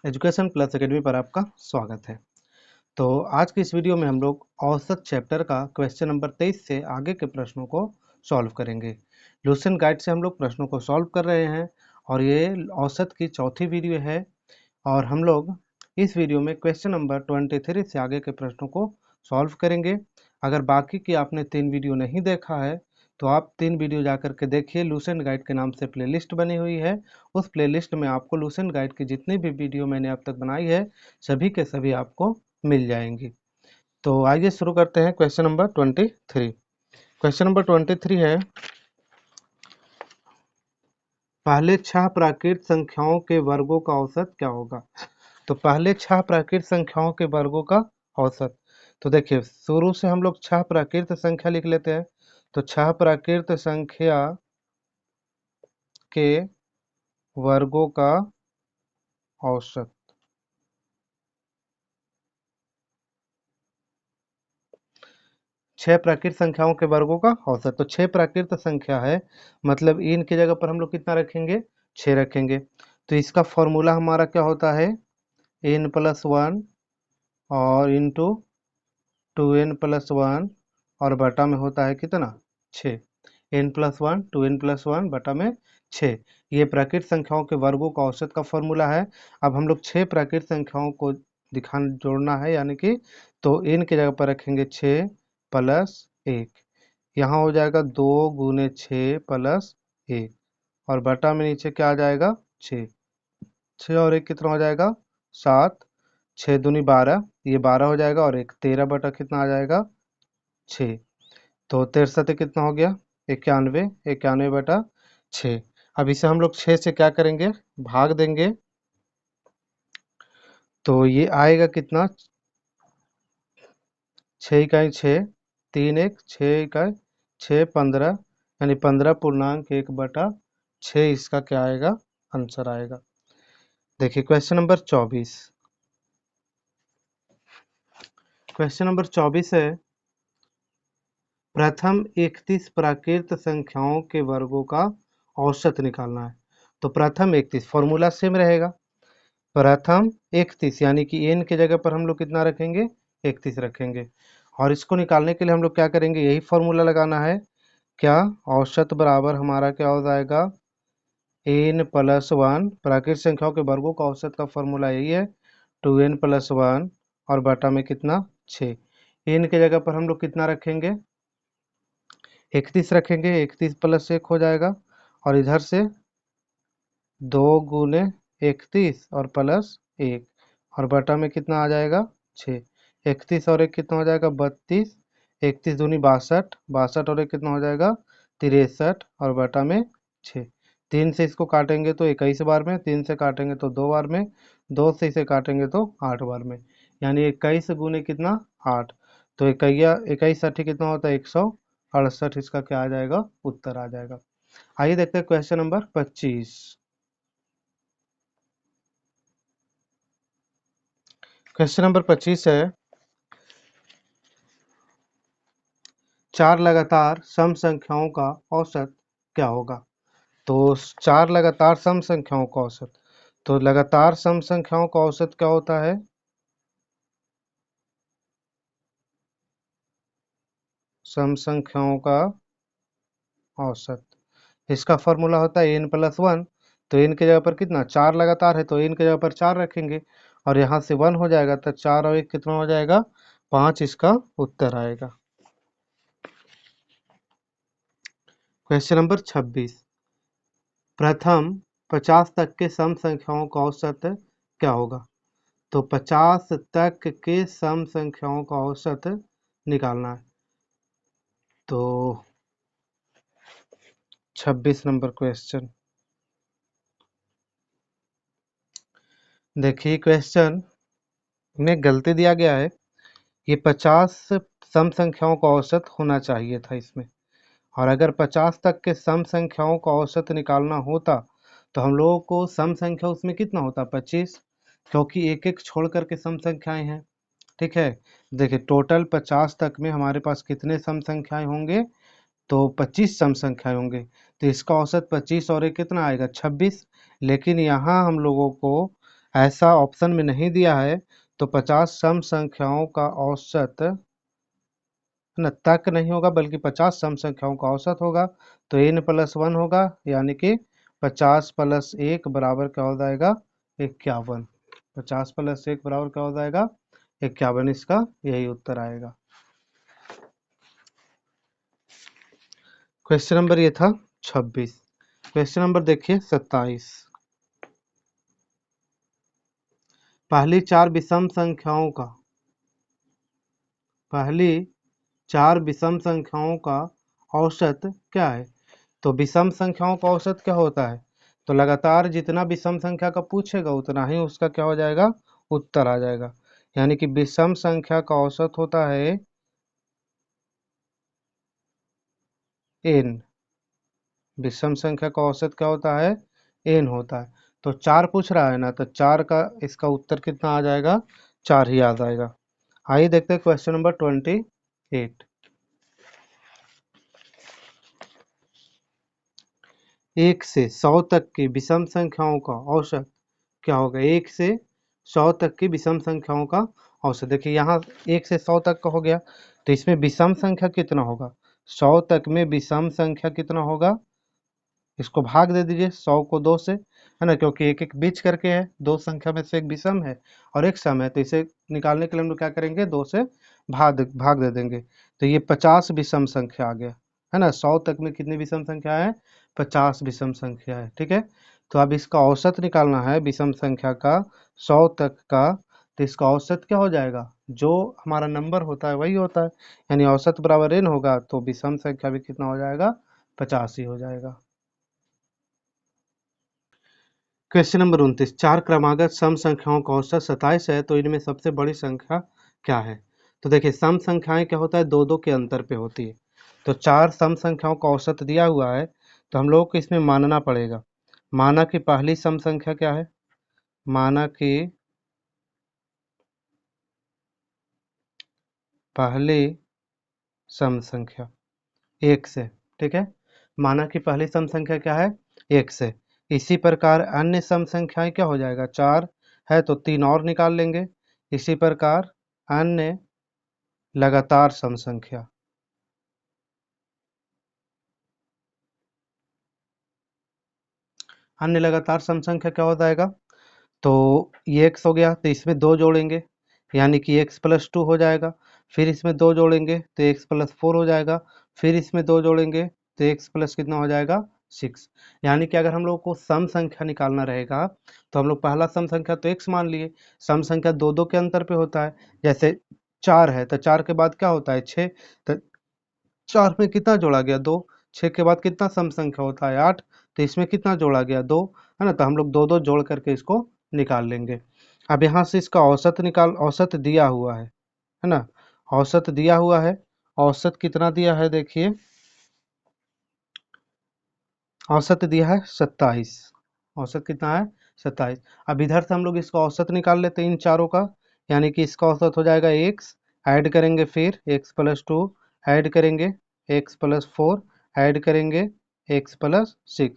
Education plus academy पर आपका स्वागत है। तो आज की इस वीडियो में हम लोग औसत चैप्टर का क्वेश्चन नंबर 23 से आगे के प्रश्नों को सॉल्व करेंगे। लुसेंट गाइड से हम लोग प्रश्नों को सॉल्व कर रहे हैं और ये औसत की चौथी वीडियो है और हम लोग इस वीडियो में क्वेश्चन नंबर 23 से आगे के प्रश्नों को सॉल्व करेंगे। अगर बाकी की आपने 3 वीडियो नहीं देखा है तो आप 3 वीडियो जाकर के देखिए। लुसेंट गाइड के नाम से प्लेलिस्ट बनी हुई है। उस प्लेलिस्ट में आपको लुसेंट गाइड की जितनी भी वीडियो मैंने अब तक बनाई है सभी के सभी आपको मिल जाएंगी। तो आइए शुरू करते हैं क्वेश्चन नंबर 23। क्वेश्चन नंबर 23 है, पहले 6 प्राकृत संख्याओं के वर्गों का औसत क्या होगा। तो पहले 6 प्राकृत संख्याओं के वर्गों का औसत, तो देखिए शुरू से हम लोग 6 प्राकृत संख्या लिख लेते हैं। तो 6 प्राकृत संख्या के वर्गों का औसत, 6 प्राकृत संख्याओं के वर्गों का औसत। तो 6 प्राकृत संख्या है, मतलब इन की जगह पर हम लोग कितना रखेंगे, 6 रखेंगे। तो इसका फॉर्मूला हमारा क्या होता है, n+1 और इंटू 2n+1 और बटा में होता है कितना, 6। n+1 2n+1 बटा में 6। ये प्राकृत संख्याओं के वर्गों का औसत का फॉर्मूला है। अब हम लोग 6 प्राकृत संख्याओं को जोड़ना है, यानी कि तो n की जगह पर रखेंगे 6 प्लस 1, यहाँ हो जाएगा 2 गुने 6 प्लस 1 और बटा में नीचे क्या आ जाएगा, 6। 6 और 1 कितना हो जाएगा, 7। 6 दूनी 12, ये 12 हो जाएगा और एक 13 बटा कितना आ जाएगा, 6। तो 63 कितना हो गया, 91। 91 बटा 6। अब इसे हम लोग 6 से क्या करेंगे, भाग देंगे। तो ये आएगा कितना, 6 इकाई 6, 3 1 6 इकाई 6 15, यानी 15.1 बटा 6 इसका क्या आएगा, आंसर आएगा। देखिए क्वेश्चन नंबर 24। क्वेश्चन नंबर 24 है, प्रथम 31 प्राकृत संख्याओं के वर्गों का औसत निकालना है। तो प्रथम 31 फॉर्मूला सेम रहेगा, प्रथम 31 यानी कि n की जगह पर हम लोग कितना रखेंगे, 31 रखेंगे। और इसको निकालने के लिए हम लोग क्या करेंगे, यही फॉर्मूला लगाना है। क्या, औसत बराबर हमारा क्या हो जाएगा, n+1, प्राकृत संख्याओं के वर्गों का औसत का फॉर्मूला यही है, 2n+1 और बटा में कितना, 6। n की जगह पर हम लोग कितना रखेंगे, 31 रखेंगे। 31 प्लस 1 हो जाएगा और इधर से 2 गुने 31 और प्लस 1 और बटा में कितना आ जाएगा, 6। 31 और 1 कितना हो जाएगा, 32। 31 दूनी 62, 62 और 1 कितना हो जाएगा, 63 और बटा में 6। 3 से इसको काटेंगे तो 21 बार में, 3 से काटेंगे तो 2 बार में, 2 से इसे काटेंगे तो 8 बार में, यानी 21 गुने कितना, 8। तो 21 साठी कितना होता है, 168। इसका क्या आ जाएगा, उत्तर आ जाएगा। आइए देखते हैं क्वेश्चन नंबर 25। क्वेश्चन नंबर 25 है, 4 लगातार सम संख्याओं का औसत क्या होगा। तो 4 लगातार सम संख्याओं का औसत, तो लगातार सम संख्याओं का औसत क्या होता है, सम संख्याओं का औसत, इसका फॉर्मूला होता है n+1। तो n की जगह पर कितना, 4 लगातार है तो n की जगह पर 4 रखेंगे और यहाँ से 1 हो जाएगा, तो 4 और 1 कितना हो जाएगा, 5 इसका उत्तर आएगा। क्वेश्चन नंबर 26, प्रथम 50 तक के सम संख्याओं का औसत क्या होगा। तो 50 तक के सम संख्याओं का औसत निकालना है। तो 26 नंबर क्वेश्चन, देखिए क्वेश्चन में गलती दिया गया है, ये 50 सम संख्याओं का औसत होना चाहिए था इसमें, और अगर 50 तक के सम संख्याओं का औसत निकालना होता तो हम लोगों को सम संख्या उसमें कितना होता, 25, क्योंकि एक एक छोड़ करके सम संख्याएं हैं। ठीक है, देखिए टोटल 50 तक में हमारे पास कितने सम संख्याएं होंगे, तो 25 सम संख्याएं होंगे। तो इसका औसत 25 और एक कितना आएगा, 26। लेकिन यहाँ हम लोगों को ऐसा ऑप्शन में नहीं दिया है तो 50 सम संख्याओं का औसत न तक नहीं होगा बल्कि 50 सम संख्याओं का औसत होगा, तो n+1 होगा, यानी कि 50+1 बराबर क्या हो जाएगा 51। 50+1 बराबर क्या हो जाएगा 51, इसका यही उत्तर आएगा। क्वेश्चन नंबर ये था 26। क्वेश्चन नंबर देखिए 27। पहली चार विषम संख्याओं का औसत क्या है? तो विषम संख्याओं का औसत क्या होता है? तो लगातार जितना विषम संख्या का पूछेगा उतना ही उसका क्या हो जाएगा उत्तर आ जाएगा। यानी कि विषम संख्या का औसत होता है n। विषम संख्या का औसत क्या होता है n होता है। तो 4 पूछ रहा है ना, तो 4 का इसका उत्तर कितना आ जाएगा 4 ही आ जाएगा। आइए देखते हैं क्वेश्चन नंबर 28। 1 से 100 तक की विषम संख्याओं का औसत क्या होगा? 1 से 100 तक की विषम संख्याओं का औसत। देखिए यहाँ 1 से 100 तक का हो गया, तो इसमें विषम संख्या कितना होगा? 100 तक में विषम संख्या कितना होगा? इसको भाग दे दीजिए 100 को 2 से, है ना, क्योंकि एक एक बीच करके है, दो संख्या में से एक विषम है और एक सम है, तो इसे निकालने के लिए हम लोग क्या करेंगे 2 से भाग दे देंगे। तो ये 50 विषम संख्या आ गया, है ना। 100 तक में कितनी विषम संख्या है? 50 विषम संख्या है, ठीक है। तो अब इसका औसत निकालना है विषम संख्या का 100 तक का, तो इसका औसत क्या हो जाएगा? जो हमारा नंबर होता है वही होता है, यानी औसत बराबर n होगा, तो विषम संख्या भी कितना हो जाएगा 50 ही हो जाएगा। Question number 29। चार क्रमागत सम संख्याओं का औसत 27 है, तो इनमें सबसे बड़ी संख्या क्या है? तो देखिए सम संख्याएं क्या होता है दो दो के अंतर पे होती है। तो चार सम संख्याओं का औसत दिया हुआ है, तो हम लोगों को इसमें मानना पड़ेगा। माना कि पहली सम संख्या क्या है? माना कि पहली सम संख्या 1 से, ठीक है। माना कि पहली सम संख्या क्या है 1 से। इसी प्रकार अन्य सम संख्याएं क्या हो जाएगा 4 है, तो 3 और निकाल लेंगे। इसी प्रकार अन्य लगातार सम संख्या, अन्य लगातार सम संख्या क्या हो जाएगा? तो ये एक्स हो गया, तो इसमें दो जोड़ेंगे, यानी कि x+2 हो जाएगा। फिर इसमें दो जोड़ेंगे तो x+4 हो जाएगा। फिर इसमें दो जोड़ेंगे तो x प्लस कितना हो जाएगा 6। यानी कि अगर हम लोग को सम संख्या निकालना रहेगा, तो हम लोग पहला सम संख्या तो x मान लिए। सम संख्या दो दो के अंतर पे होता है, जैसे 4 है तो 4 के बाद क्या होता है 6, तो 4 में कितना जोड़ा गया 2। 6 के बाद कितना सम संख्या होता है 8, तो इसमें कितना जोड़ा गया 2, है ना। तो हम लोग दो दो जोड़ करके इसको निकाल लेंगे। अब यहाँ से इसका औसत दिया हुआ है ना। औसत दिया हुआ है, औसत कितना दिया है देखिए, औसत दिया है 27। औसत कितना है 27। अब इधर से हम लोग इसका औसत निकाल लेते हैं इन चारों का, यानी कि इसका औसत हो जाएगा x, ऐड करेंगे फिर x+2, ऐड करेंगे x+4, ऐड करेंगे x+6,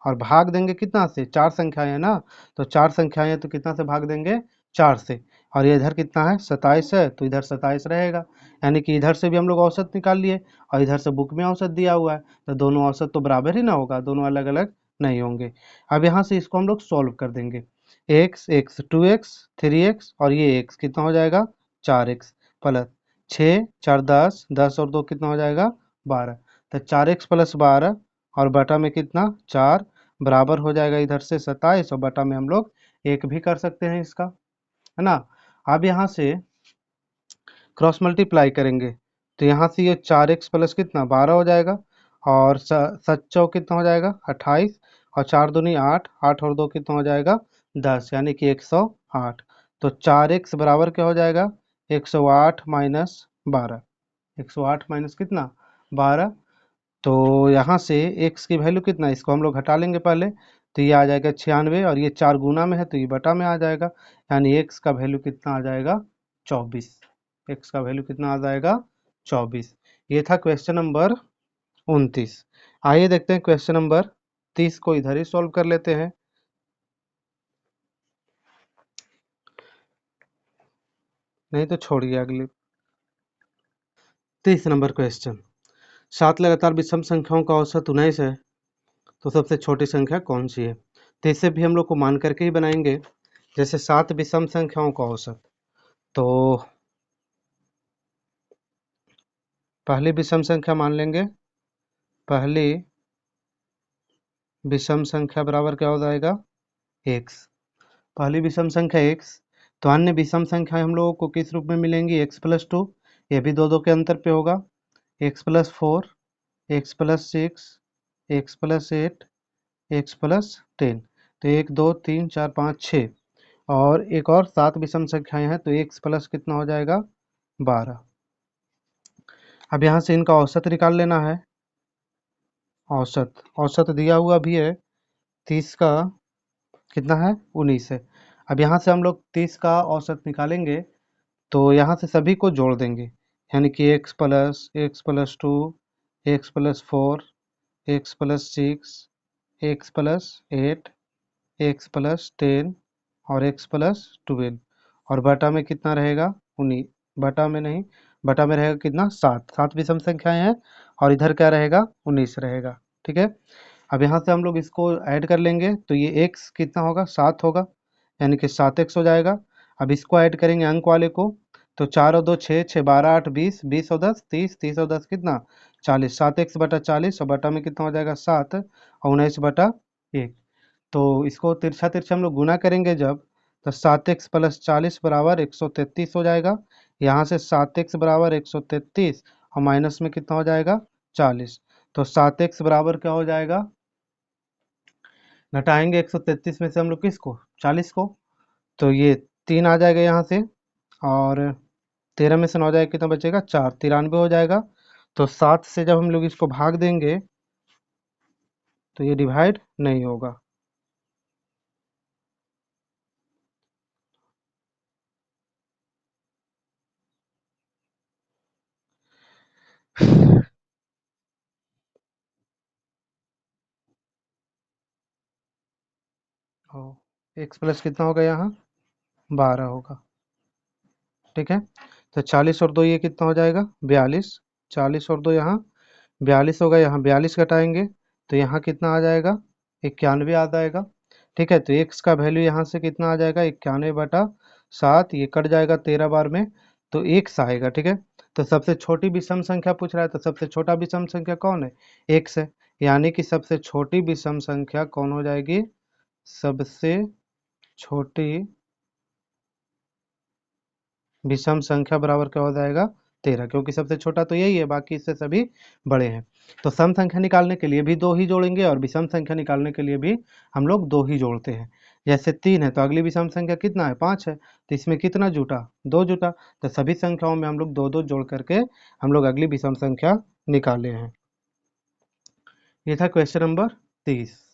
और भाग देंगे कितना से? चार संख्याएं है ना, तो चार संख्याएं हैं तो कितना से भाग देंगे 4 से। और ये इधर कितना है 27 है, तो इधर 27 रहेगा। यानी कि इधर से भी हम लोग औसत निकाल लिए और इधर से बुक में औसत दिया हुआ है, तो दोनों औसत तो बराबर ही ना होगा, दोनों अलग अलग नहीं होंगे। अब यहाँ से इसको हम लोग सॉल्व कर देंगे। x 2x 3x और ये x कितना हो जाएगा 4x प्लस 6 4 10, 10 और 2 कितना हो जाएगा 12। तो 4x+12 और बटा में कितना 4 बराबर हो जाएगा इधर से 27, और बटा में हम लोग 1 भी कर सकते हैं इसका, है ना। अब यहाँ से क्रॉस मल्टीप्लाई करेंगे, तो यहाँ से ये 4x प्लस कितना 12 हो जाएगा, और सच चौक कितना हो जाएगा 28, और 4 दूनी 8, 8 और 2 कितना हो जाएगा 10, यानी कि 108। तो 4x बराबर क्या हो जाएगा 108 माइनस 12। 108 माइनस कितना 12। तो यहाँ से x की वैल्यू कितना, इसको हम लोग हटा लेंगे पहले, तो ये आ जाएगा 96, और ये 4 गुना में है तो ये बटा में आ जाएगा, यानी x का वैल्यू कितना आ जाएगा 24। x का वैल्यू कितना आ जाएगा 24। ये था क्वेश्चन नंबर 29। आइए देखते हैं क्वेश्चन नंबर 30 को इधर ही सॉल्व कर लेते हैं। नहीं तो छोड़िए अगली। 30 नंबर क्वेश्चन। 7 लगातार विषम संख्याओं का औसत 19 है, तो सबसे छोटी संख्या कौन सी है? तो इसे भी हम लोग को मान करके ही बनाएंगे। जैसे 7 विषम संख्याओं का औसत, तो पहली विषम संख्या मान लेंगे। पहली विषम संख्या बराबर क्या हो जाएगा? x। पहली विषम संख्या x। तो अन्य विषम संख्याएं हम लोगों को किस रूप में मिलेंगी? x+2, ये भी दो दो के अंतर पे होगा। x+4, x+6, x+8, x+10। तो 1 2 3 4 5 6, और एक और 7 विषम संख्याएं हैं, तो x प्लस कितना हो जाएगा? 12। अब यहाँ से इनका औसत निकाल लेना है। औसत दिया हुआ भी है, 30 का कितना है? 19 है। अब यहाँ से हम लोग 30 का औसत निकालेंगे, तो यहाँ से सभी को जोड़ देंगे, यानी कि x+2, x+4, x+6, x+8, x+10 और x+12, और बटा में कितना रहेगा? 19। बटा में नहीं, बटा में रहेगा कितना? 7। 7 विषम संख्याएं हैं, और इधर क्या रहेगा? 19 रहेगा। ठीक है। अब यहाँ से हम लोग इसको ऐड कर लेंगे, तो ये x कितना होगा? 7 होगा, यानी कि 7x हो जाएगा। अब इसको ऐड करेंगे अंक वाले को, तो 4 और 2 6, 6 12 8 20, 20 और 10 30, 30 और 10 कितना? 40। 7x बटा 40, और बटा में कितना हो जाएगा? 7, और 19 बटा 1। तो इसको तिरछा तिरछा हम लोग गुना करेंगे जब, तो 7x प्लस 40 बराबर 133 हो जाएगा। यहाँ से 7x बराबर 133, और माइनस में कितना हो जाएगा? 40। तो 7x बराबर क्या हो जाएगा? घटाएंगे 133 में से हम लोग किसको? 40 को। तो ये 3 आ जाएगा यहाँ से, और 13 में से 9 जाएगा, कितना बचेगा? 4। 93 हो जाएगा। तो 7 से जब हम लोग इसको भाग देंगे, तो ये डिवाइड नहीं होगा। x प्लस कितना होगा यहाँ? 12 होगा। ठीक है। तो 40 और 2 ये कितना हो जाएगा? 42। 40 और 2 यहाँ 42 होगा, यहाँ 42 घटाएंगे, तो यहाँ कितना आ जाएगा? 91 आ जाएगा। ठीक है। तो x का वैल्यू यहाँ से कितना आ जाएगा? 91/7। ये कट जाएगा 13 बार में, तो x आएगा। ठीक है। तो सबसे छोटी विषम संख्या पूछ रहा है, तो सबसे छोटा विषम संख्या कौन है? x है, यानी कि सबसे छोटी विषम संख्या कौन हो जाएगी? सबसे छोटी विषम संख्या बराबर क्या हो जाएगा? 13, क्योंकि सबसे छोटा तो यही है, बाकी इससे सभी बड़े हैं। तो सम संख्या निकालने के लिए भी 2 ही जोड़ेंगे, और विषम संख्या निकालने के लिए भी हम लोग 2 ही जोड़ते हैं। जैसे 3 है, तो अगली विषम संख्या कितना है? 5 है, तो इसमें कितना जुटा? 2 जुटा। तो सभी संख्याओं में हम लोग 2 2 जोड़ करके हम लोग अगली विषम संख्या निकाले हैं। ये था क्वेश्चन नंबर 30।